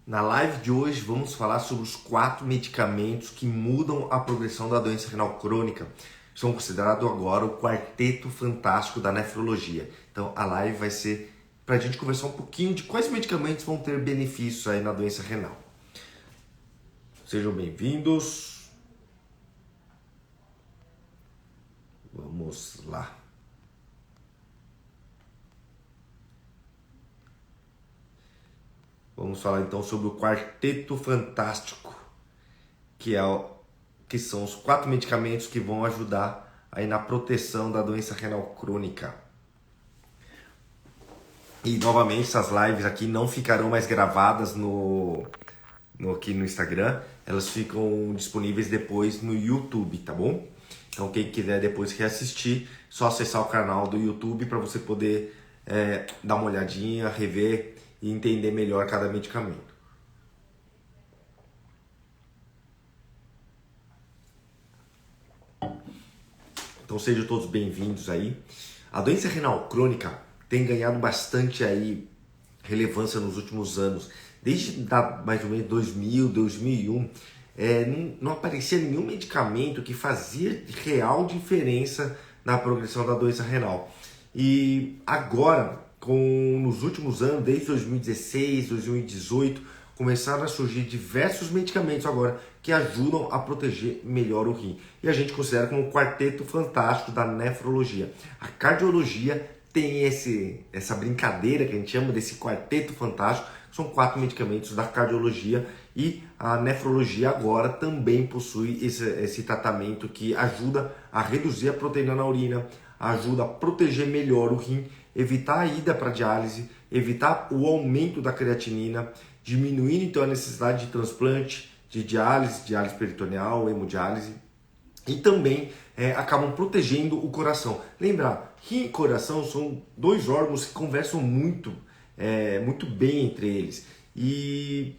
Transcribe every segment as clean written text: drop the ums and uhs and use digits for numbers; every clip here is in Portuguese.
Na live de hoje vamos falar sobre os 4 medicamentos que mudam a progressão da doença renal crônica. São considerados agora o quarteto fantástico da nefrologia. Então a live vai ser para a gente conversar um pouquinho de quais medicamentos vão ter benefícios aí na doença renal. Sejam bem-vindos. Vamos lá. Vamos falar então sobre o quarteto fantástico, que são os 4 medicamentos que vão ajudar aí na proteção da doença renal crônica. E novamente essas lives aqui não ficarão mais gravadas aqui no Instagram, elas ficam disponíveis depois no YouTube, tá bom? Então quem quiser depois reassistir, só acessar o canal do YouTube para você poder dar uma olhadinha, rever e entender melhor cada medicamento. Então sejam todos bem-vindos aí. A doença renal crônica tem ganhado bastante aí relevância nos últimos anos. Desde mais ou menos 2000, 2001, não aparecia nenhum medicamento que fazia real diferença na progressão da doença renal. E agora, nos últimos anos, desde 2016, 2018, começaram a surgir diversos medicamentos agora que ajudam a proteger melhor o rim. E a gente considera como um quarteto fantástico da nefrologia. A cardiologia tem essa brincadeira que a gente chama desse quarteto fantástico, que são 4 medicamentos da cardiologia, e a nefrologia agora também possui esse tratamento que ajuda a reduzir a proteína na urina, ajuda a proteger melhor o rim, evitar a ida para diálise, evitar o aumento da creatinina, diminuindo então a necessidade de transplante, de diálise peritoneal, hemodiálise, e também acabam protegendo o coração. Lembrar, rim e coração são 2 órgãos que conversam muito bem entre eles. E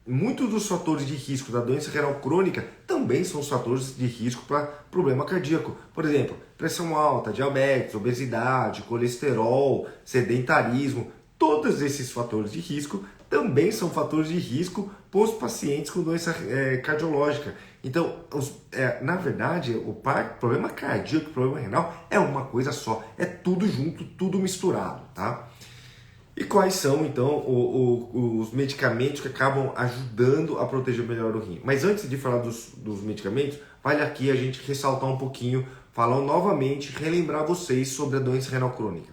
muitos dos fatores de risco da doença renal crônica também são os fatores de risco para problema cardíaco. Por exemplo, pressão alta, diabetes, obesidade, colesterol, sedentarismo. Todos esses fatores de risco também são fatores de risco para os pacientes com doença cardiológica. Então, na verdade, o problema cardíaco e o problema renal é uma coisa só. É tudo junto, tudo misturado, tá? E quais são, então, os medicamentos que acabam ajudando a proteger melhor o rim? Mas antes de falar dos medicamentos, vale aqui a gente ressaltar um pouquinho, falar novamente, relembrar vocês sobre a doença renal crônica.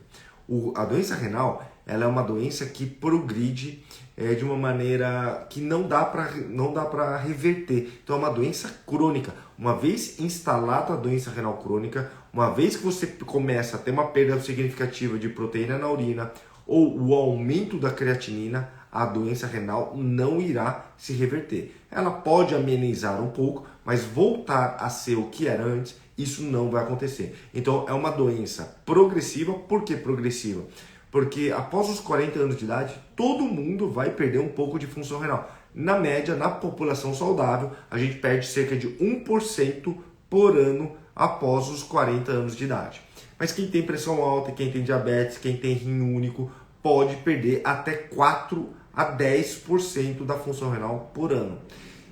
A doença renal, ela é uma doença que progride de uma maneira que não dá para reverter. Então é uma doença crônica. Uma vez instalada a doença renal crônica, uma vez que você começa a ter uma perda significativa de proteína na urina, ou o aumento da creatinina, a doença renal não irá se reverter. Ela pode amenizar um pouco, mas voltar a ser o que era antes, isso não vai acontecer. Então é uma doença progressiva. Por que progressiva? Porque após os 40 anos de idade, todo mundo vai perder um pouco de função renal. Na média, na população saudável, a gente perde cerca de 1% por ano após os 40 anos de idade. Mas quem tem pressão alta, quem tem diabetes, quem tem rim único, pode perder até 4 a 10% da função renal por ano.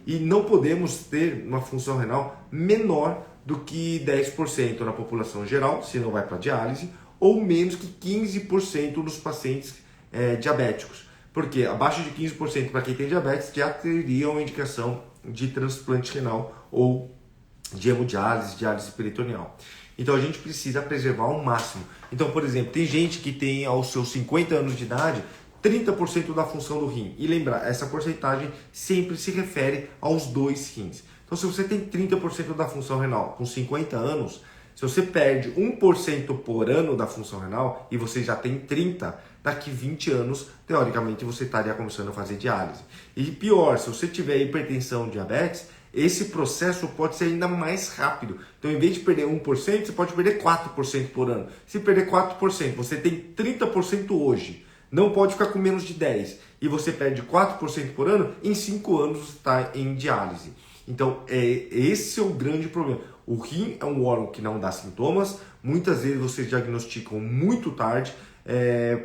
E não podemos ter uma função renal menor do que 10% na população geral, se não vai para diálise, ou menos que 15% nos pacientes diabéticos. Porque abaixo de 15% para quem tem diabetes já teria uma indicação de transplante renal ou de hemodiálise, diálise peritoneal. Então a gente precisa preservar ao máximo. Então, por exemplo, tem gente que tem aos seus 50 anos de idade 30% da função do rim. E lembrar, essa porcentagem sempre se refere aos 2 rins. Então, se você tem 30% da função renal com 50 anos, se você perde 1% por ano da função renal e você já tem 30%, daqui 20 anos, teoricamente, você estaria começando a fazer diálise. E pior, se você tiver hipertensão, diabetes, esse processo pode ser ainda mais rápido. Então, em vez de perder 1%, você pode perder 4% por ano. Se perder 4%, você tem 30% hoje. Não pode ficar com menos de 10%. E você perde 4% por ano, em 5 anos está em diálise. Então, esse é o grande problema. O rim é um órgão que não dá sintomas. Muitas vezes vocês diagnosticam muito tarde,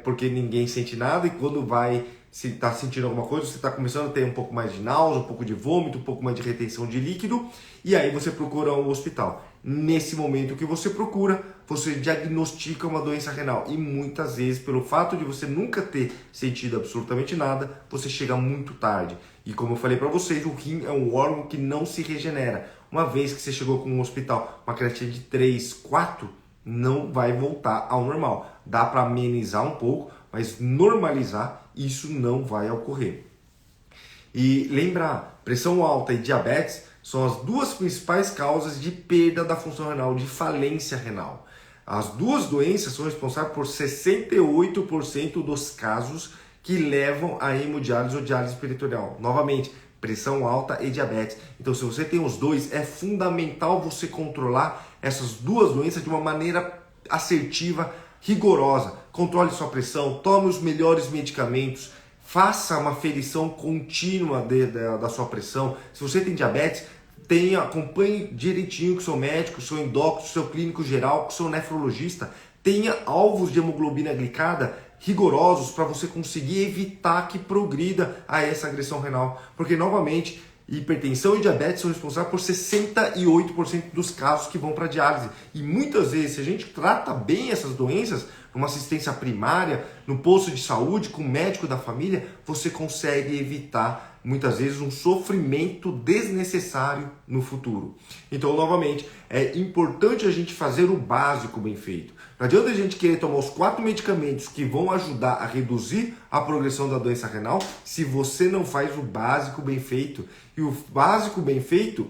porque ninguém sente nada, e quando vai se está sentindo alguma coisa, você está começando a ter um pouco mais de náusea, um pouco de vômito, um pouco mais de retenção de líquido, e aí você procura um hospital. Nesse momento que você procura, você diagnostica uma doença renal. E muitas vezes, pelo fato de você nunca ter sentido absolutamente nada, você chega muito tarde. E como eu falei para vocês, o rim é um órgão que não se regenera. Uma vez que você chegou com um hospital, uma creatina de 3, 4, não vai voltar ao normal. Dá para amenizar um pouco, mas normalizar, isso não vai ocorrer. E lembrar, pressão alta e diabetes são as duas principais causas de perda da função renal, de falência renal. As duas doenças são responsáveis por 68% dos casos que levam a hemodiálise ou diálise peritoneal. Novamente, pressão alta e diabetes. Então, se você tem os dois, é fundamental você controlar essas duas doenças de uma maneira assertiva, rigorosa. Controle sua pressão, tome os melhores medicamentos, faça uma ferição contínua da sua pressão. Se você tem diabetes, acompanhe direitinho com o seu médico, seu endócrino, seu clínico geral, com o seu nefrologista. Tenha alvos de hemoglobina glicada rigorosos para você conseguir evitar que progrida a essa agressão renal. Porque, novamente, hipertensão e diabetes são responsáveis por 68% dos casos que vão para diálise. E muitas vezes, se a gente trata bem essas doenças, numa assistência primária, no posto de saúde, com o médico da família, você consegue evitar, muitas vezes, um sofrimento desnecessário no futuro. Então, novamente, é importante a gente fazer o básico bem feito. Não adianta a gente querer tomar os 4 medicamentos que vão ajudar a reduzir a progressão da doença renal se você não faz o básico bem feito. E o básico bem feito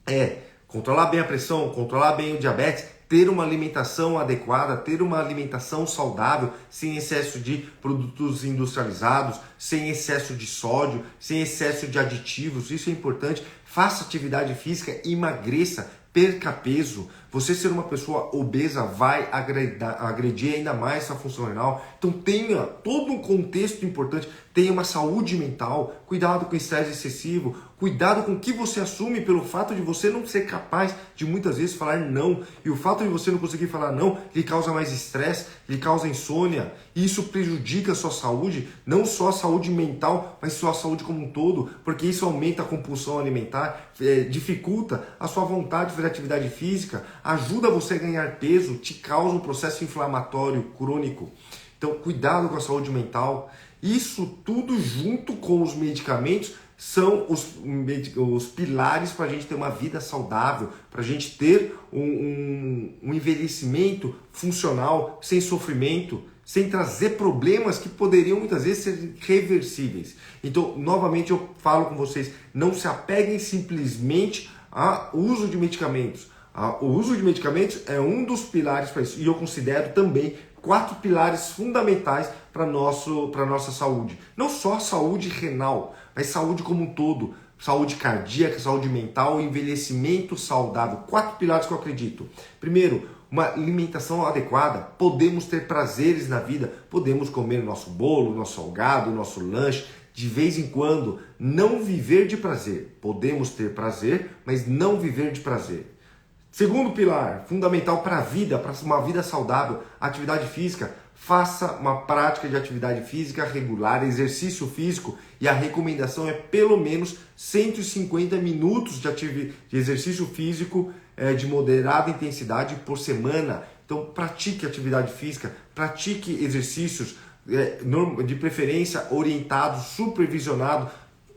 é controlar bem a pressão, controlar bem o diabetes, ter uma alimentação adequada, ter uma alimentação saudável, sem excesso de produtos industrializados, sem excesso de sódio, sem excesso de aditivos. Isso é importante. Faça atividade física, emagreça, perca peso. Você ser uma pessoa obesa vai agredir ainda mais essa função renal. Então tenha todo um contexto importante, tenha uma saúde mental, cuidado com o estresse excessivo, cuidado com o que você assume pelo fato de você não ser capaz de muitas vezes falar não. E o fato de você não conseguir falar não, lhe causa mais estresse, lhe causa insônia. E isso prejudica a sua saúde, não só a saúde mental, mas sua saúde como um todo, porque isso aumenta a compulsão alimentar, dificulta a sua vontade de fazer atividade física, ajuda você a ganhar peso, te causa um processo inflamatório crônico. Então, cuidado com a saúde mental. Isso tudo junto com os medicamentos são os pilares para a gente ter uma vida saudável, para a gente ter um envelhecimento funcional, sem sofrimento, sem trazer problemas que poderiam muitas vezes ser reversíveis. Então, novamente eu falo com vocês, não se apeguem simplesmente ao uso de medicamentos. O uso de medicamentos é um dos pilares para isso, e eu considero também 4 pilares fundamentais para a nossa saúde. Não só saúde renal, mas saúde como um todo. Saúde cardíaca, saúde mental, envelhecimento saudável. 4 pilares que eu acredito. Primeiro, uma alimentação adequada. Podemos ter prazeres na vida. Podemos comer o nosso bolo, o nosso salgado, o nosso lanche. De vez em quando, não viver de prazer. Podemos ter prazer, mas não viver de prazer. Segundo pilar, fundamental para a vida, para uma vida saudável, atividade física. Faça uma prática de atividade física regular, exercício físico, e a recomendação é pelo menos 150 minutos de exercício físico de moderada intensidade por semana. Então pratique atividade física, pratique exercícios de preferência orientados, supervisionados,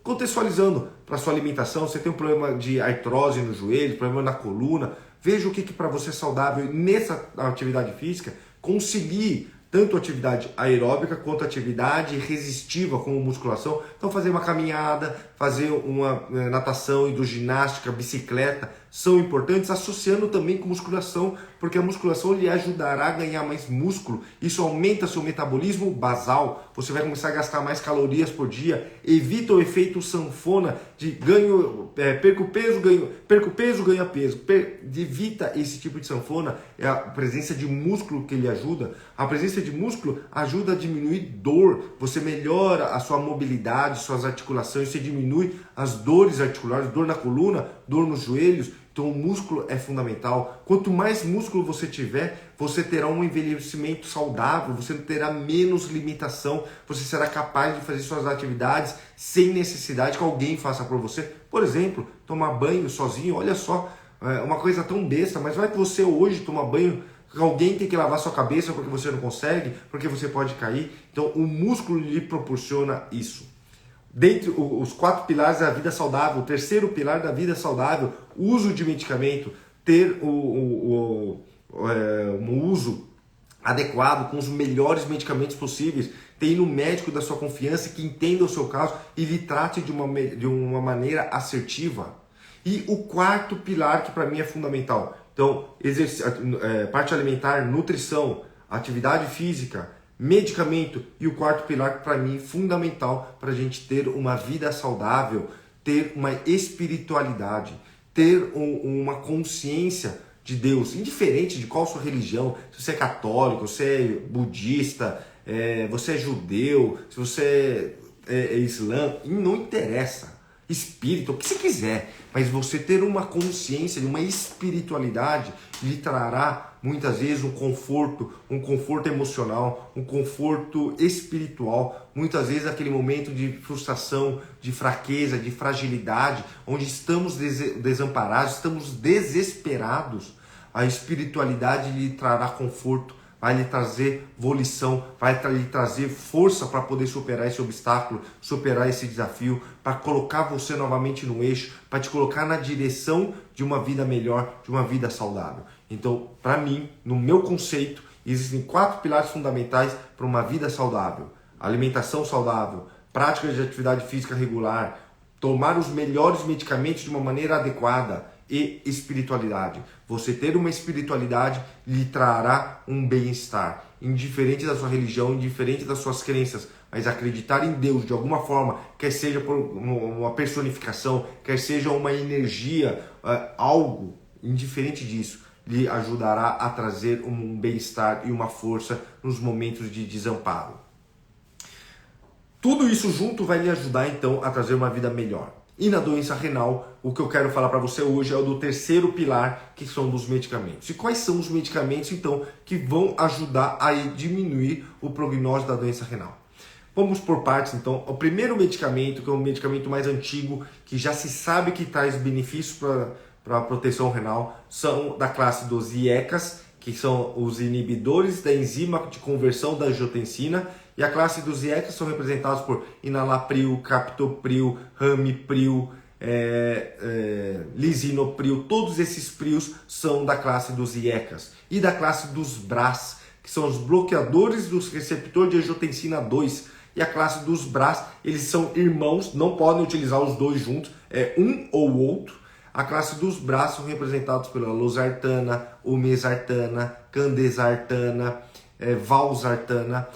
contextualizando para sua alimentação. Você tem um problema de artrose no joelho, problema na coluna, veja o que para você é saudável nessa atividade física. Concilie tanto atividade aeróbica quanto atividade resistiva, como musculação. Então fazer uma caminhada, fazer uma natação, hidroginástica, bicicleta, são importantes, associando também com musculação, porque a musculação lhe ajudará a ganhar mais músculo. Isso aumenta seu metabolismo basal, você vai começar a gastar mais calorias por dia, evita o efeito sanfona de perco peso, ganha peso. Evita esse tipo de sanfona, é a presença de músculo que lhe ajuda. A presença de músculo ajuda a diminuir dor, você melhora a sua mobilidade, suas articulações, você diminui as dores articulares, dor na coluna, dor nos joelhos. Então o músculo é fundamental. Quanto mais músculo você tiver, você terá um envelhecimento saudável, você terá menos limitação, você será capaz de fazer suas atividades sem necessidade que alguém faça por você. Por exemplo, tomar banho sozinho, olha só, é uma coisa tão besta, mas vai que você hoje tomar banho, alguém tem que lavar sua cabeça porque você não consegue, porque você pode cair. Então o músculo lhe proporciona isso. Dentre os 4 pilares da vida saudável, o terceiro pilar da vida saudável, uso de medicamento, ter um uso adequado com os melhores medicamentos possíveis, ter no médico da sua confiança que entenda o seu caso e lhe trate de uma maneira assertiva. E o quarto pilar que para mim é fundamental, então parte alimentar, nutrição, atividade física, medicamento, e o quarto pilar que para mim é fundamental para a gente ter uma vida saudável, ter uma espiritualidade, ter uma consciência de Deus, indiferente de qual sua religião, se você é católico, se é budista, você é judeu, se você é islã, não interessa, espírito, o que você quiser, mas você ter uma consciência de uma espiritualidade lhe trará muitas vezes um conforto emocional, um conforto espiritual, muitas vezes aquele momento de frustração, de fraqueza, de fragilidade, onde estamos desamparados, estamos desesperados, a espiritualidade lhe trará conforto, vai lhe trazer volição, vai lhe trazer força para poder superar esse obstáculo, superar esse desafio, para colocar você novamente no eixo, para te colocar na direção de uma vida melhor, de uma vida saudável. Então, para mim, no meu conceito, existem 4 pilares fundamentais para uma vida saudável: alimentação saudável, prática de atividade física regular, tomar os melhores medicamentos de uma maneira adequada e espiritualidade. Você ter uma espiritualidade lhe trará um bem-estar, indiferente da sua religião, indiferente das suas crenças, mas acreditar em Deus de alguma forma, quer seja por uma personificação, quer seja uma energia, algo, indiferente disso, lhe ajudará a trazer um bem-estar e uma força nos momentos de desamparo. Tudo isso junto vai lhe ajudar então a trazer uma vida melhor. E na doença renal, o que eu quero falar para você hoje é o do terceiro pilar, que são dos medicamentos. E quais são os medicamentos, então, que vão ajudar a diminuir o prognóstico da doença renal? Vamos por partes, então. O primeiro medicamento, que é o medicamento mais antigo, que já se sabe que traz benefícios para a proteção renal, são da classe dos IECAs, que são os inibidores da enzima de conversão da angiotensina, e a classe dos IECAs são representados por enalapril, captopril, ramipril, lisinopril. Todos esses prios são da classe dos IECAs. E da classe dos BRAS, que são os bloqueadores do receptor de angiotensina 2. E a classe dos BRAS, eles são irmãos, não podem utilizar os dois juntos, é um ou outro. A classe dos BRAS são representados pela losartana, olmesartana, candesartana, valsartana.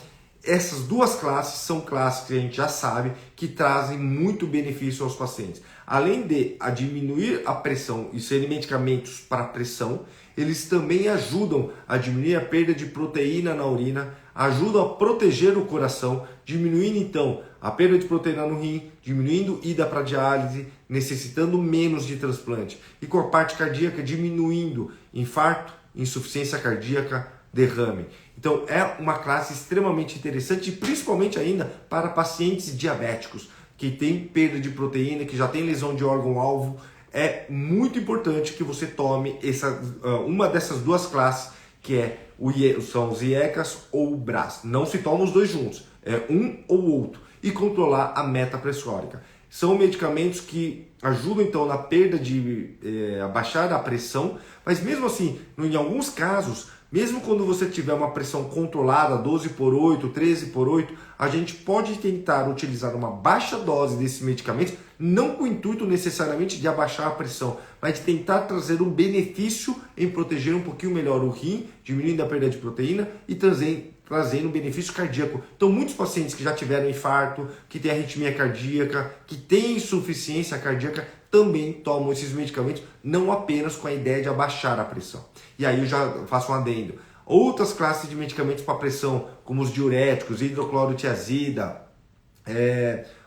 Essas duas classes são classes que a gente já sabe que trazem muito benefício aos pacientes. Além de diminuir a pressão e serem medicamentos para pressão, eles também ajudam a diminuir a perda de proteína na urina, ajudam a proteger o coração, diminuindo então a perda de proteína no rim, diminuindo ida para diálise, necessitando menos de transplante. E com a parte cardíaca diminuindo infarto, insuficiência cardíaca, derrame. Então é uma classe extremamente interessante, principalmente ainda para pacientes diabéticos, que tem perda de proteína, que já tem lesão de órgão-alvo. É muito importante que você tome uma dessas duas classes, que são os IECAs ou o BRAS. Não se toma os dois juntos, é um ou outro. E controlar a meta pressórica. São medicamentos que ajudam então na perda a baixar a pressão, mas mesmo assim, em alguns casos, mesmo quando você tiver uma pressão controlada, 12/8, 13/8, a gente pode tentar utilizar uma baixa dose desses medicamentos, não com o intuito necessariamente de abaixar a pressão, mas de tentar trazer um benefício em proteger um pouquinho melhor o rim, diminuindo a perda de proteína e trazendo um benefício cardíaco. Então, muitos pacientes que já tiveram infarto, que têm arritmia cardíaca, que têm insuficiência cardíaca, também tomam esses medicamentos, não apenas com a ideia de abaixar a pressão. E aí eu já faço um adendo. Outras classes de medicamentos para pressão, como os diuréticos, hidroclorotiazida,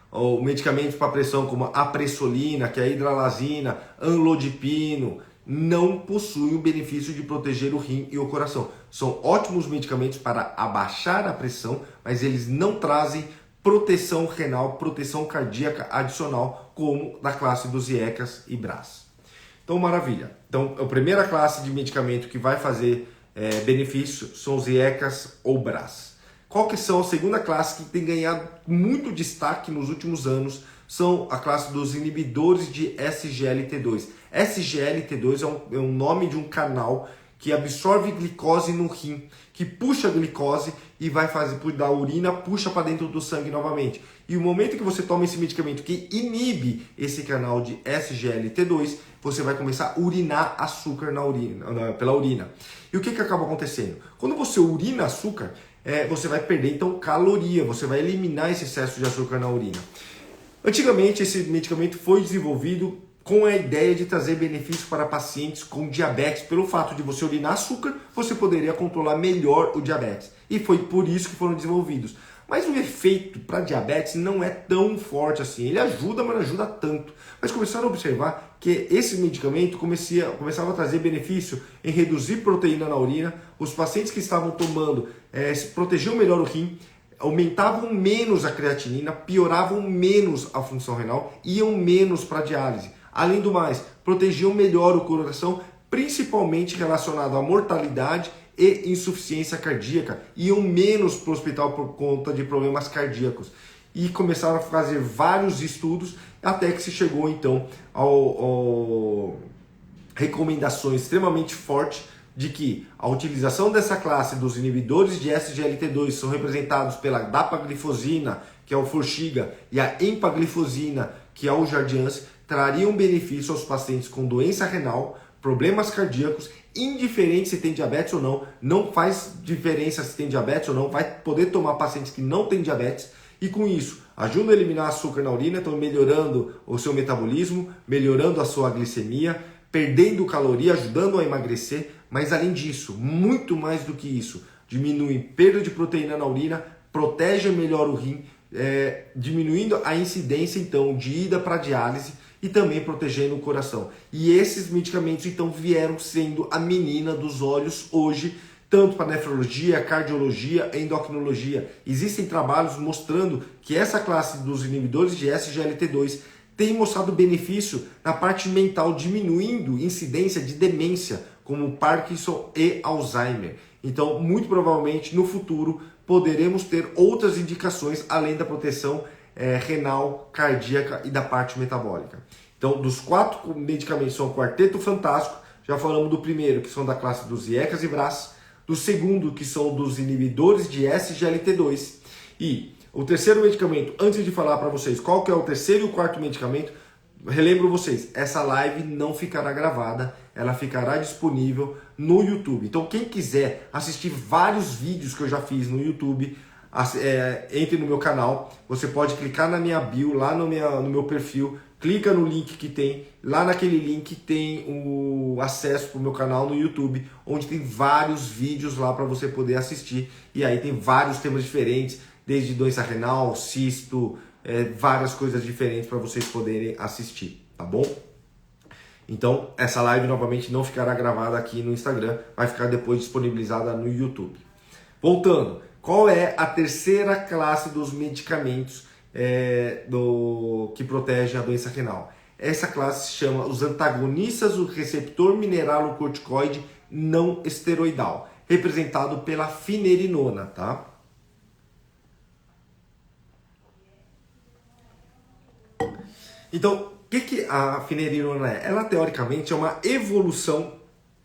ou medicamentos para pressão como a pressolina, que é a hidralazina, anlodipino, não possuem o benefício de proteger o rim e o coração. São ótimos medicamentos para abaixar a pressão, mas eles não trazem proteção renal, proteção cardíaca adicional, como da classe dos IECAS e BRAS. Então, maravilha. Então, a primeira classe de medicamento que vai fazer benefício são os IECAS ou BRAS. Qual que são a segunda classe que tem ganhado muito destaque nos últimos anos? São a classe dos inibidores de SGLT2. SGLT2 é um nome de um canal que absorve glicose no rim, que puxa a glicose e vai fazer da urina, puxa para dentro do sangue novamente. E o momento que você toma esse medicamento que inibe esse canal de SGLT2, você vai começar a urinar açúcar pela urina. E o que acaba acontecendo? Quando você urina açúcar, você vai perder então caloria, você vai eliminar esse excesso de açúcar na urina. Antigamente, esse medicamento foi desenvolvido com a ideia de trazer benefícios para pacientes com diabetes. Pelo fato de você urinar açúcar, você poderia controlar melhor o diabetes. E foi por isso que foram desenvolvidos. Mas o efeito para diabetes não é tão forte assim. Ele ajuda, mas não ajuda tanto. Mas começaram a observar que esse medicamento começava a trazer benefício em reduzir proteína na urina. Os pacientes que estavam tomando protegiam melhor o rim, aumentavam menos a creatinina, pioravam menos a função renal, iam menos para a diálise. Além do mais, protegiam melhor o coração, principalmente relacionado à mortalidade e insuficiência cardíaca. Iam menos para o hospital por conta de problemas cardíacos. E começaram a fazer vários estudos, até que se chegou então a recomendações extremamente fortes de que a utilização dessa classe dos inibidores de SGLT2 são representados pela dapaglifosina, que é o Forxiga, e a empaglifosina, que é o Jardiance, trariam benefício aos pacientes com doença renal, problemas cardíacos, indiferente se tem diabetes ou não, não faz diferença se tem diabetes ou não, vai poder tomar pacientes que não têm diabetes, e com isso ajuda a eliminar açúcar na urina, então melhorando o seu metabolismo, melhorando a sua glicemia, perdendo caloria, ajudando a emagrecer, mas além disso, muito mais do que isso, diminui perda de proteína na urina, protege melhor o rim, diminuindo a incidência então de ida para diálise e também protegendo o coração. E esses medicamentos então vieram sendo a menina dos olhos hoje, tanto para nefrologia, cardiologia, endocrinologia. Existem trabalhos mostrando que essa classe dos inibidores de SGLT2 tem mostrado benefício na parte mental, diminuindo incidência de demência, como Parkinson e Alzheimer. Então, muito provavelmente, no futuro, poderemos ter outras indicações, além da proteção renal, cardíaca e da parte metabólica. Então, dos 4 medicamentos são o Quarteto Fantástico, já falamos do primeiro, que são da classe dos IECAS e BRAS, do segundo, que são dos inibidores de SGLT2, e o terceiro medicamento, antes de falar para vocês qual que é o terceiro e o quarto medicamento, relembro vocês, essa live não ficará gravada, ela ficará disponível no YouTube. Então quem quiser assistir vários vídeos que eu já fiz no YouTube, entre no meu canal, você pode clicar na minha bio, lá no meu perfil, clica no link que tem, lá naquele link tem o acesso para o meu canal no YouTube, onde tem vários vídeos lá para você poder assistir, e aí tem vários temas diferentes, desde doença renal, cisto, várias coisas diferentes para vocês poderem assistir, tá bom? Então, essa live novamente não ficará gravada aqui no Instagram, vai ficar depois disponibilizada no YouTube. Voltando, qual é a terceira classe dos medicamentos que protegem a doença renal? Essa classe se chama os antagonistas do receptor mineralocorticoide não esteroidal, representado pela finerenona, tá? Então, o que a finerenona é? Ela, teoricamente, é uma evolução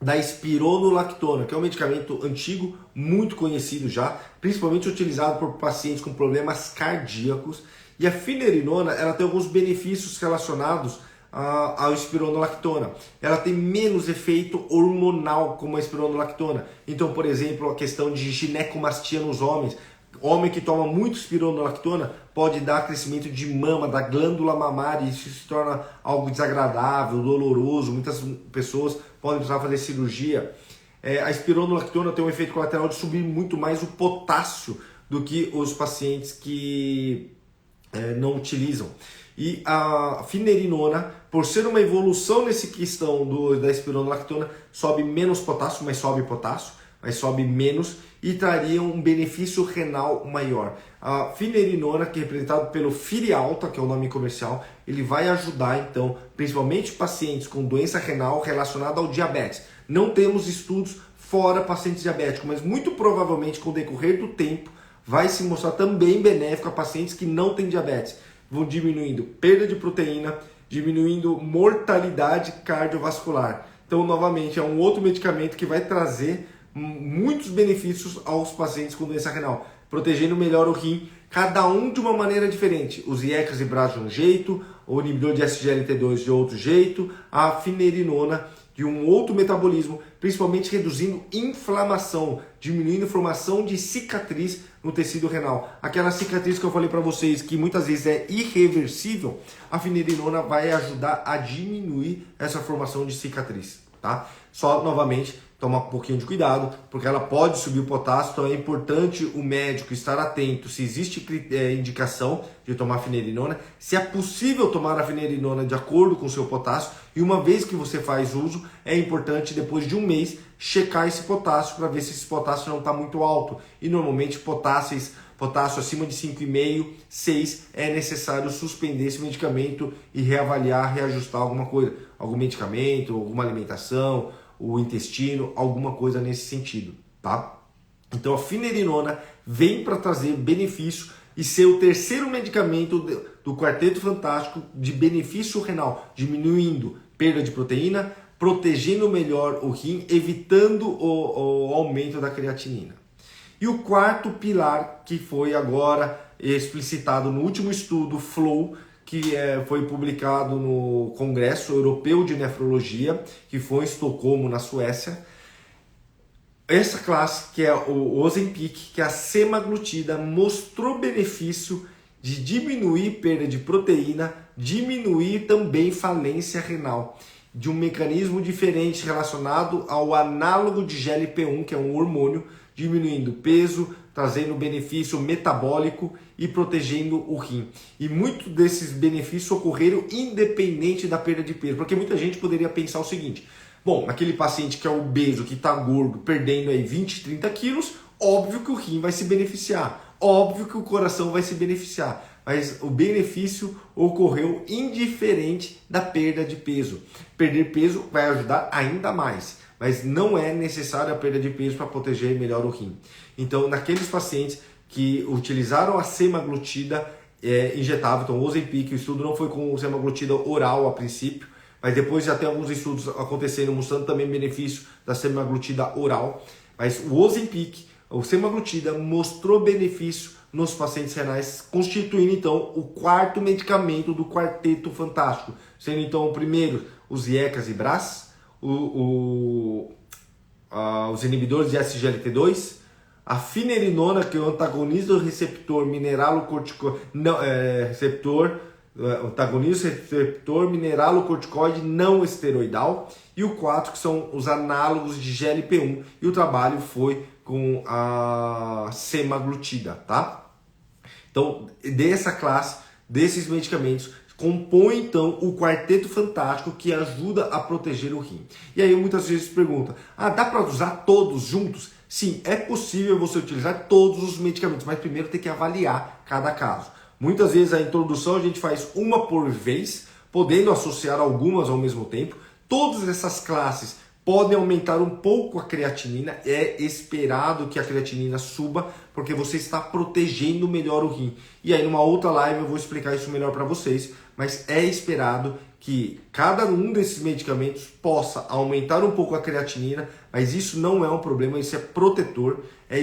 da espironolactona, que é um medicamento antigo, muito conhecido já, principalmente utilizado por pacientes com problemas cardíacos. E a finerenona, ela tem alguns benefícios relacionados à espironolactona. Ela tem menos efeito hormonal como a espironolactona. Então, por exemplo, a questão de ginecomastia nos homens. Homem que toma muito espironolactona pode dar crescimento de mama, da glândula mamária, e isso se torna algo desagradável, doloroso. Muitas pessoas podem precisar fazer cirurgia. A espironolactona tem um efeito colateral de subir muito mais o potássio do que os pacientes que não utilizam. E a finerenona, por ser uma evolução nessa questão da espironolactona, sobe menos potássio, mas sobe menos e traria um benefício renal maior. A finerenona, que é representado pelo Firialta, que é o nome comercial, ele vai ajudar então, principalmente pacientes com doença renal relacionada ao diabetes. Não temos estudos fora pacientes diabéticos, mas muito provavelmente com o decorrer do tempo vai se mostrar também benéfico a pacientes que não têm diabetes. Vão diminuindo perda de proteína, diminuindo mortalidade cardiovascular. Então, novamente, é um outro medicamento que vai trazer muitos benefícios aos pacientes com doença renal, protegendo melhor o rim, cada um de uma maneira diferente. Os IECAs e BRAS de um jeito, o inibidor de SGLT2 de outro jeito, a finerenona de um outro metabolismo, principalmente reduzindo inflamação, diminuindo a formação de cicatriz no tecido renal. Aquela cicatriz que eu falei para vocês, que muitas vezes é irreversível, a finerenona vai ajudar a diminuir essa formação de cicatriz, tá? Só, novamente, tomar um pouquinho de cuidado, porque ela pode subir o potássio, então é importante o médico estar atento se existe indicação de tomar finerenona, se é possível tomar a finerenona de acordo com o seu potássio, e uma vez que você faz uso, é importante depois de um mês checar esse potássio para ver se esse potássio não está muito alto. E normalmente potássio acima de 5,5, 6, é necessário suspender esse medicamento e reavaliar, reajustar alguma coisa, algum medicamento, alguma alimentação, o intestino, alguma coisa nesse sentido, tá? Então a finerenona vem para trazer benefício e ser o terceiro medicamento do Quarteto Fantástico de benefício renal, diminuindo perda de proteína, protegendo melhor o rim, evitando o aumento da creatinina. E o quarto pilar, que foi agora explicitado no último estudo FLOW, que foi publicado no Congresso Europeu de Nefrologia, que foi em Estocolmo, na Suécia. Essa classe, que é o Ozempic, que é a semaglutida, mostrou benefício de diminuir perda de proteína, diminuir também falência renal, de um mecanismo diferente relacionado ao análogo de GLP-1, que é um hormônio, diminuindo peso, trazendo benefício metabólico e protegendo o rim. E muitos desses benefícios ocorreram independente da perda de peso, porque muita gente poderia pensar o seguinte: bom, aquele paciente que é obeso, que está gordo, perdendo aí 20, 30 quilos, óbvio que o rim vai se beneficiar, óbvio que o coração vai se beneficiar, mas o benefício ocorreu indiferente da perda de peso. Perder peso vai ajudar ainda mais, mas não é necessária a perda de peso para proteger melhor o rim. Então, naqueles pacientes que utilizaram a semaglutida injetável, então o Ozempic, o estudo não foi com semaglutida oral a princípio, mas depois já tem alguns estudos acontecendo mostrando também benefício da semaglutida oral. Mas o Ozempic, o semaglutida, mostrou benefício nos pacientes renais, constituindo então o quarto medicamento do Quarteto Fantástico, sendo então o primeiro os IECAs e BRAS, os inibidores de SGLT2, a finerenona, que é o antagonista do receptor mineralocorticoide, antagonista do receptor mineralocorticoide não esteroidal, e o 4, que são os análogos de GLP-1, e o trabalho foi com a semaglutida, tá? Então, dessa classe, desses medicamentos, compõe então o Quarteto Fantástico, que ajuda a proteger o rim. E aí muitas vezes perguntam: dá para usar todos juntos? Sim, é possível você utilizar todos os medicamentos, mas primeiro tem que avaliar cada caso. Muitas vezes a introdução a gente faz uma por vez, podendo associar algumas ao mesmo tempo. Todas essas classes podem aumentar um pouco a creatinina, é esperado que a creatinina suba, porque você está protegendo melhor o rim. E aí numa outra live eu vou explicar isso melhor para vocês, mas é esperado que cada um desses medicamentos possa aumentar um pouco a creatinina, mas isso não é um problema, isso é protetor. É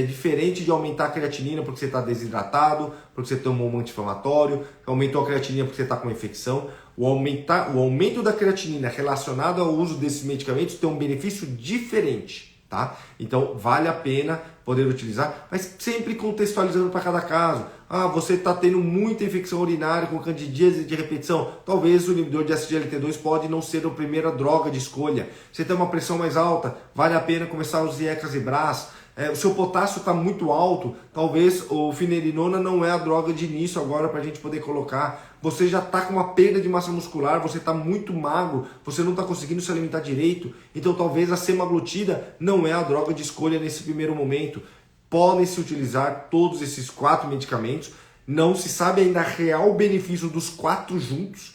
diferente de aumentar a creatinina porque você está desidratado, porque você tomou um anti-inflamatório, aumentou a creatinina porque você está com infecção. O aumento da creatinina relacionado ao uso desses medicamentos tem um benefício diferente, tá? Então vale a pena poder utilizar, mas sempre contextualizando para cada caso. Você está tendo muita infecção urinária com candidíase de repetição, talvez o inibidor de SGLT2 pode não ser a primeira droga de escolha. Você tem uma pressão mais alta, vale a pena começar os IECAs e BRAS. o seu potássio está muito alto, talvez o finerenona não é a droga de início agora para a gente poder colocar. Você já está com uma perda de massa muscular, você está muito magro, você não está conseguindo se alimentar direito, então talvez a semaglutida não é a droga de escolha nesse primeiro momento. Podem se utilizar todos esses 4 medicamentos, não se sabe ainda real benefício dos 4 juntos,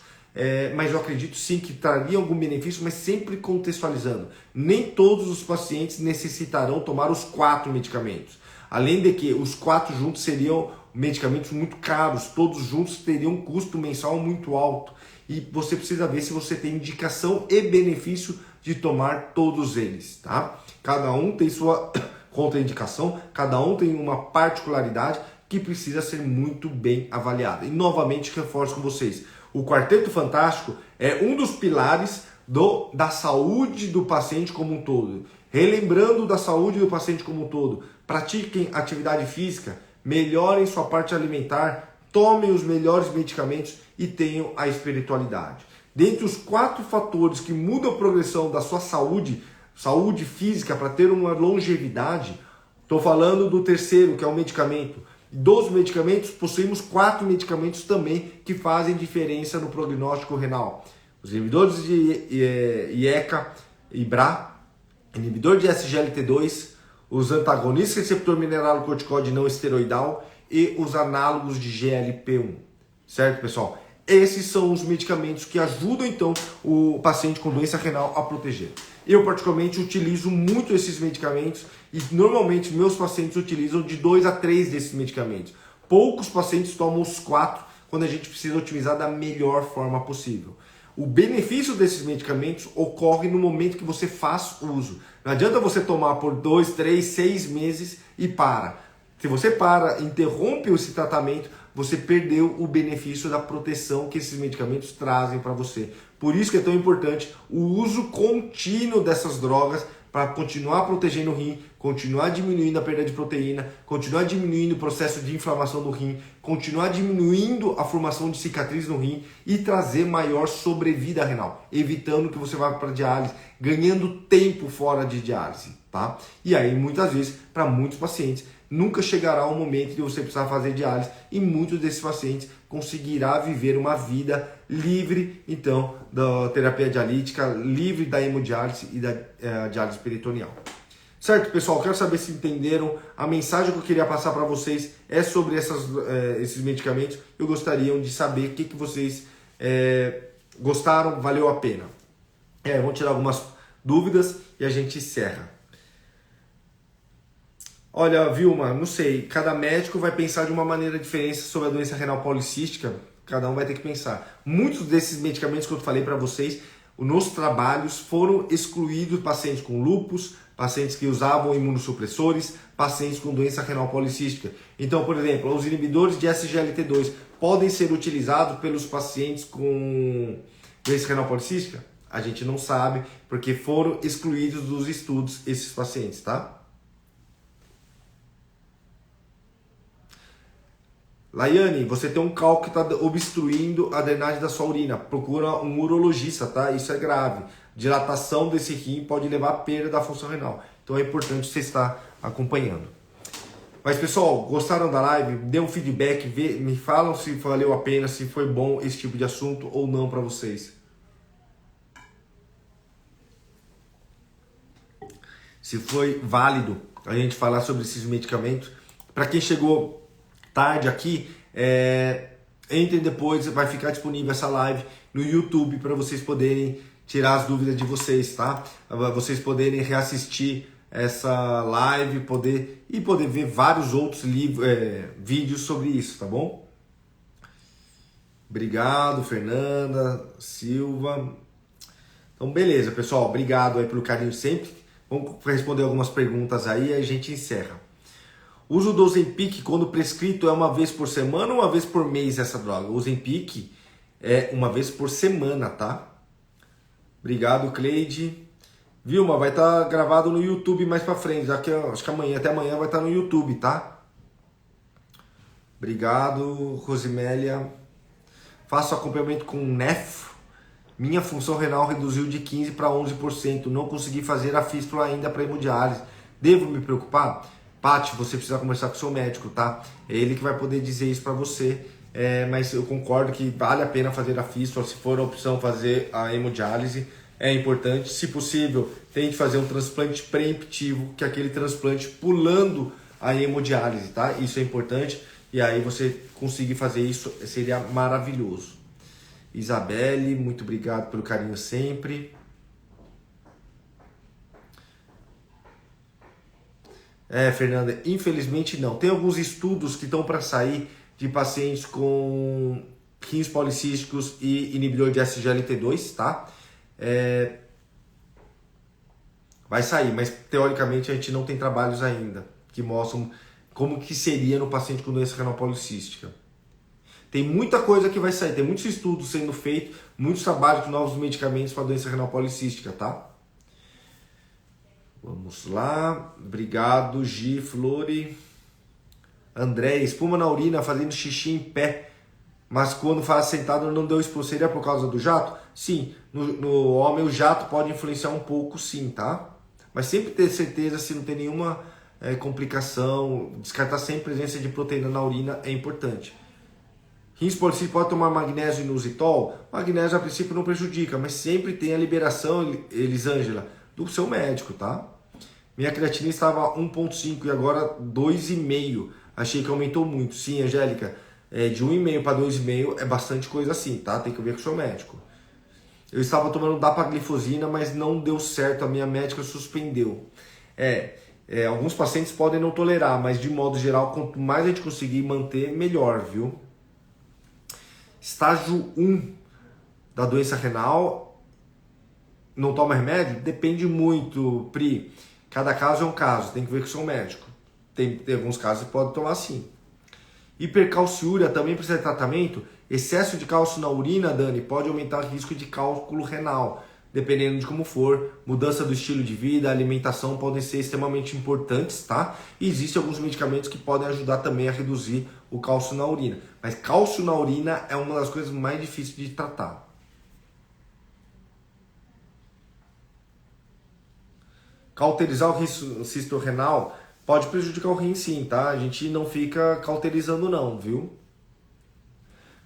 mas eu acredito sim que traria algum benefício, mas sempre contextualizando. Nem todos os pacientes necessitarão tomar os 4 medicamentos. Além de que os 4 juntos seriam medicamentos muito caros, todos juntos teriam um custo mensal muito alto. E você precisa ver se você tem indicação e benefício de tomar todos eles, tá? Cada um tem sua contraindicação, cada um tem uma particularidade que precisa ser muito bem avaliada. E novamente reforço com vocês, o Quarteto Fantástico é um dos pilares da saúde do paciente como um todo. Relembrando da saúde do paciente como um todo, pratiquem atividade física, melhorem sua parte alimentar, tomem os melhores medicamentos e tenham a espiritualidade. Dentre os 4 fatores que mudam a progressão da sua saúde física para ter uma longevidade, estou falando do terceiro, que é o medicamento. Dos medicamentos, possuímos 4 medicamentos também que fazem diferença no prognóstico renal. Os inibidores de IECA e BRA, inibidor de SGLT2, os antagonistas receptor mineralocorticoide não esteroidal e os análogos de GLP-1. Certo, pessoal? Esses são os medicamentos que ajudam, então, o paciente com doença renal a proteger. Eu, particularmente, utilizo muito esses medicamentos e, normalmente, meus pacientes utilizam de 2 a 3 desses medicamentos. Poucos pacientes tomam os 4 quando a gente precisa otimizar da melhor forma possível. O benefício desses medicamentos ocorre no momento que você faz uso. Não adianta você tomar por 2, 3, 6 meses e para. Se você para, interrompe esse tratamento, você perdeu o benefício da proteção que esses medicamentos trazem para você. Por isso que é tão importante o uso contínuo dessas drogas para continuar protegendo o rim, continuar diminuindo a perda de proteína, continuar diminuindo o processo de inflamação do rim, continuar diminuindo a formação de cicatriz no rim e trazer maior sobrevida renal, evitando que você vá para diálise, ganhando tempo fora de diálise, tá? E aí, muitas vezes, para muitos pacientes, nunca chegará o momento de você precisar fazer diálise e muitos desses pacientes conseguirá viver uma vida livre, então, da terapia dialítica, livre da hemodiálise e da diálise peritoneal. Certo, pessoal? Quero saber se entenderam. A mensagem que eu queria passar para vocês é sobre esses medicamentos. Eu gostaria de saber o que vocês gostaram, valeu a pena. Vamos tirar algumas dúvidas e a gente encerra. Olha, Vilma, não sei, cada médico vai pensar de uma maneira diferente sobre a doença renal policística, cada um vai ter que pensar. Muitos desses medicamentos que eu falei para vocês, nos trabalhos, foram excluídos pacientes com lúpus, pacientes que usavam imunossupressores, pacientes com doença renal policística. Então, por exemplo, os inibidores de SGLT2 podem ser utilizados pelos pacientes com doença renal policística? A gente não sabe, porque foram excluídos dos estudos esses pacientes, tá? Laiane, você tem um cálculo que está obstruindo a drenagem da sua urina. Procura um urologista, tá? Isso é grave. Dilatação desse rim pode levar à perda da função renal. Então é importante você estar acompanhando. Mas pessoal, gostaram da live? Dê um feedback, me falam se valeu a pena, se foi bom esse tipo de assunto ou não para vocês. Se foi válido a gente falar sobre esses medicamentos. Para quem chegou tarde aqui, entrem depois, vai ficar disponível essa live no YouTube para vocês poderem tirar as dúvidas de vocês, tá? Vocês poderem reassistir essa live, poder ver vários outros vídeos sobre isso, tá bom? Obrigado, Fernanda Silva. Então, beleza, pessoal. Obrigado aí pelo carinho sempre. Vamos responder algumas perguntas aí e a gente encerra. Uso do Ozempic, quando prescrito, é uma vez por semana ou uma vez por mês essa droga? O Ozempic é uma vez por semana, tá? Obrigado, Cleide. Vilma, vai estar gravado no YouTube mais pra frente. Acho que até amanhã vai estar no YouTube, tá? Obrigado, Rosimélia. Faço acompanhamento com nefro. Minha função renal reduziu de 15% para 11%. Não consegui fazer a fístula ainda para hemodiálise. Devo me preocupar? Paty, você precisa conversar com o seu médico, tá? É ele que vai poder dizer isso para você. Mas eu concordo que vale a pena fazer a fístula, se for a opção fazer a hemodiálise, é importante. Se possível, tente fazer um transplante preemptivo, que é aquele transplante pulando a hemodiálise, tá? Isso é importante, e aí você conseguir fazer isso seria maravilhoso. Isabelle, muito obrigado pelo carinho sempre. Fernanda, infelizmente não. Tem alguns estudos que estão para sair de pacientes com rins policísticos e inibidor de SGLT2, tá? Vai sair, mas teoricamente a gente não tem trabalhos ainda que mostram como que seria no paciente com doença renal policística. Tem muita coisa que vai sair, tem muitos estudos sendo feitos, muitos trabalhos com novos medicamentos para doença renal policística, tá? Vamos lá, obrigado, Gi, Flori. André, espuma na urina fazendo xixi em pé, mas quando faz sentado não deu expulso, seria por causa do jato? Sim, no homem o jato pode influenciar um pouco sim, tá? Mas sempre ter certeza se não tem nenhuma complicação, descartar sempre a presença de proteína na urina é importante. Rins policístico pode tomar magnésio e inositol? Magnésio a princípio não prejudica, mas sempre tem a liberação, Elisângela, do seu médico, tá? Minha creatina estava 1,5 e agora 2,5. Achei que aumentou muito. Sim, Angélica, de 1,5 para 2,5 é bastante coisa assim, tá? Tem que ver com o seu médico. Eu estava tomando dapaglifosina, mas não deu certo, a minha médica suspendeu. Alguns pacientes podem não tolerar, mas de modo geral, quanto mais a gente conseguir manter, melhor, viu? Estágio 1 da doença renal, não toma remédio? Depende muito, Pri. Cada caso é um caso, tem que ver com o seu médico. Tem alguns casos que pode tomar sim. Hipercalciúria também precisa de tratamento? Excesso de cálcio na urina, Dani, pode aumentar o risco de cálculo renal, dependendo de como for. Mudança do estilo de vida, alimentação podem ser extremamente importantes, tá? E existem alguns medicamentos que podem ajudar também a reduzir o cálcio na urina. Mas cálcio na urina é uma das coisas mais difíceis de tratar. Cauterizar o cisto renal pode prejudicar o rim sim, tá? A gente não fica cauterizando não, viu?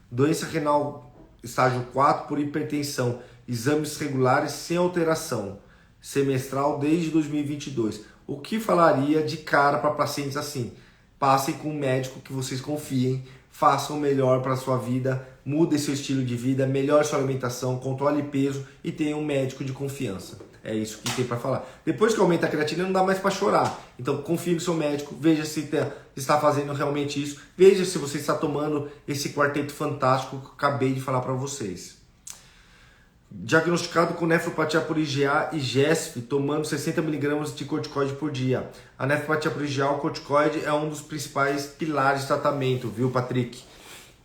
Doença renal estágio 4 por hipertensão. Exames regulares sem alteração. Semestral desde 2022. O que falaria de cara para pacientes assim? Passem com um médico que vocês confiem, façam o melhor para a sua vida, mudem seu estilo de vida, melhore sua alimentação, controle peso e tenha um médico de confiança. É isso que tem para falar. Depois que aumenta a creatina, não dá mais para chorar. Então, confie no seu médico, veja se está fazendo realmente isso, veja se você está tomando esse quarteto fantástico que eu acabei de falar para vocês. Diagnosticado com nefropatia por IgA e GESP, tomando 60 mg de corticoide por dia. A nefropatia por IgA, o corticoide é um dos principais pilares de tratamento, viu, Patrick?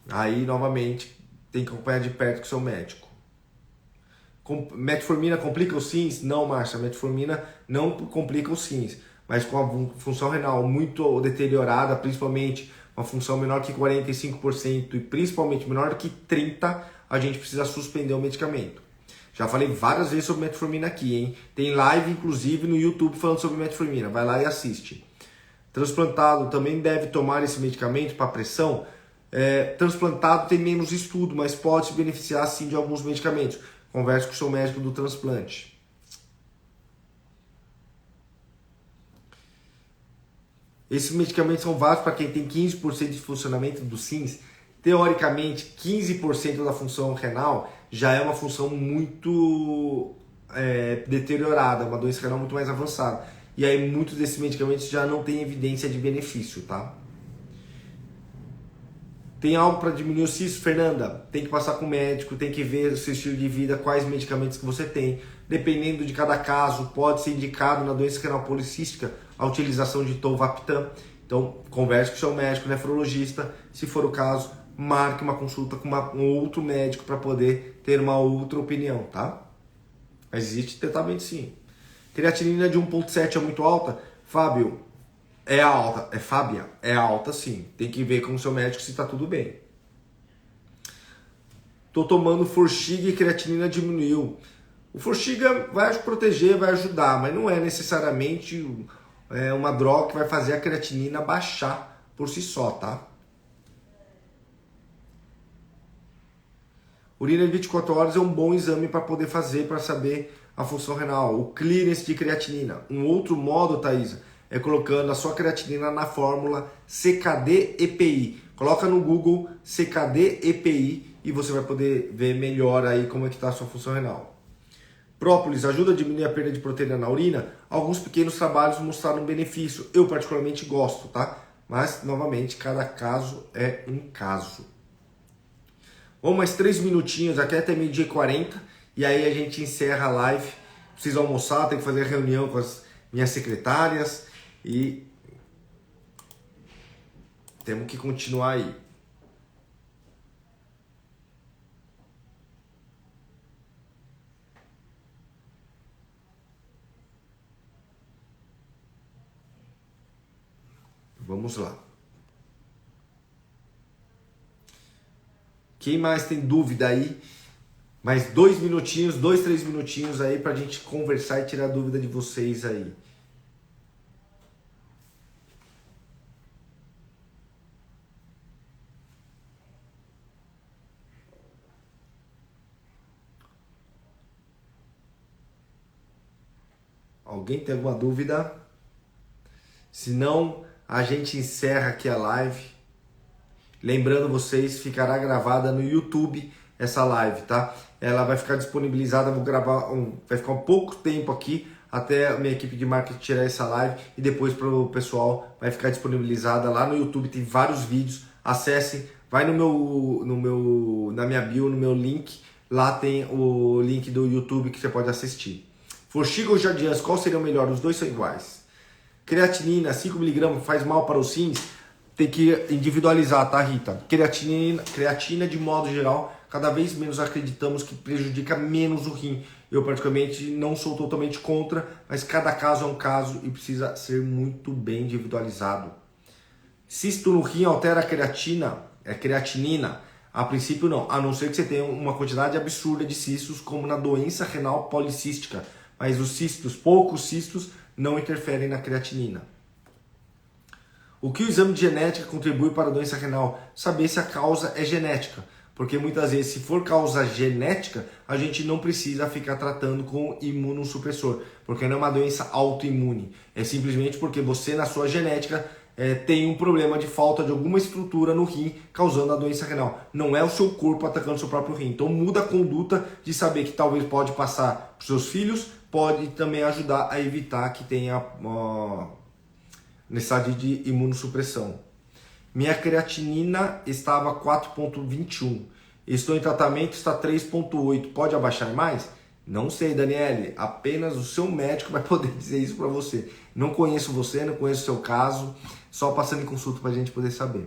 Aí, novamente, tem que acompanhar de perto com o seu médico. Metformina complica os rins? Não, Márcia, metformina não complica os rins, mas com a função renal muito deteriorada, principalmente uma função menor que 45% e principalmente menor que 30%, a gente precisa suspender o medicamento. Já falei várias vezes sobre metformina aqui, hein? Tem live, inclusive, no YouTube falando sobre metformina. Vai lá e assiste. Transplantado também deve tomar esse medicamento para pressão? Transplantado tem menos estudo, mas pode se beneficiar, sim, de alguns medicamentos. Converse com o seu médico do transplante. Esses medicamentos são válidos para quem tem 15% de funcionamento dos rins. Teoricamente, 15% da função renal já é uma função muito deteriorada, uma doença renal muito mais avançada. E aí muitos desses medicamentos já não têm evidência de benefício, tá? Tem algo para diminuir o cisto, Fernanda? Tem que passar com o médico, tem que ver o seu estilo de vida, quais medicamentos que você tem. Dependendo de cada caso, pode ser indicado na doença renal policística a utilização de tolvaptan. Então, converse com o seu médico, nefrologista. Se for o caso, marque uma consulta com um outro médico para poder ter uma outra opinião, tá? Mas existe tratamento sim. Creatinina de 1,7 é muito alta? Fábio, é alta. Fábia, é alta sim. Tem que ver com o seu médico se está tudo bem. Tô tomando Forxiga e creatinina diminuiu. O Forxiga vai te proteger, vai ajudar, mas não é necessariamente uma droga que vai fazer a creatinina baixar por si só, tá? Urina de 24 horas é um bom exame para poder fazer, para saber a função renal. O clearance de creatinina. Um outro modo, Thaisa, é colocando a sua creatinina na fórmula CKD-EPI. Coloca no Google CKD-EPI e você vai poder ver melhor aí como é que está a sua função renal. Própolis ajuda a diminuir a perda de proteína na urina? Alguns pequenos trabalhos mostraram benefício. Eu particularmente gosto, tá? Mas, novamente, cada caso é um caso. Vamos mais 3 minutinhos, aqui até 12h40, e aí a gente encerra a live. Preciso almoçar, tenho que fazer reunião com as minhas secretárias e temos que continuar aí. Vamos lá. Quem mais tem dúvida aí? Mais 2 minutinhos, 2, 3 minutinhos aí pra gente conversar e tirar a dúvida de vocês aí. Alguém tem alguma dúvida? Se não, a gente encerra aqui a live. Lembrando vocês, ficará gravada no YouTube essa live, tá? Ela vai ficar disponibilizada, vou gravar, vai ficar um pouco tempo aqui até a minha equipe de marketing tirar essa live e depois para o pessoal vai ficar disponibilizada lá no YouTube, tem vários vídeos, acessem, vai na minha bio, no meu link, lá tem o link do YouTube que você pode assistir. Forxiga ou Jardiance, qual seria o melhor? Os dois são iguais. Creatinina, 5mg faz mal para os rins? Tem que individualizar, tá, Rita? Creatina de modo geral, cada vez menos acreditamos que prejudica menos o rim. Eu praticamente não sou totalmente contra, mas cada caso é um caso e precisa ser muito bem individualizado. Cisto no rim altera a creatinina? A princípio não, a não ser que você tenha uma quantidade absurda de cistos, como na doença renal policística. Mas os cistos, poucos cistos, não interferem na creatinina. O que o exame de genética contribui para a doença renal? Saber se a causa é genética. Porque muitas vezes, se for causa genética, a gente não precisa ficar tratando com imunossupressor. Porque não é uma doença autoimune. É simplesmente porque você, na sua genética, tem um problema de falta de alguma estrutura no rim, causando a doença renal. Não é o seu corpo atacando o seu próprio rim. Então muda a conduta de saber que talvez pode passar para os seus filhos, pode também ajudar a evitar que tenha necessidade de imunossupressão. Minha creatinina estava 4,21. Estou em tratamento, está 3,8. Pode abaixar mais? Não sei, Daniele. Apenas o seu médico vai poder dizer isso para você. Não conheço você, não conheço o seu caso. Só passando em consulta para a gente poder saber.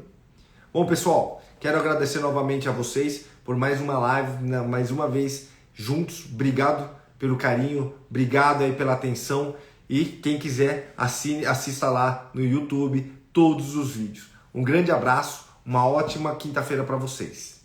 Bom, pessoal, quero agradecer novamente a vocês por mais uma live, mais uma vez juntos. Obrigado pelo carinho, obrigado aí pela atenção. E quem quiser, assista lá no YouTube todos os vídeos. Um grande abraço, uma ótima quinta-feira para vocês.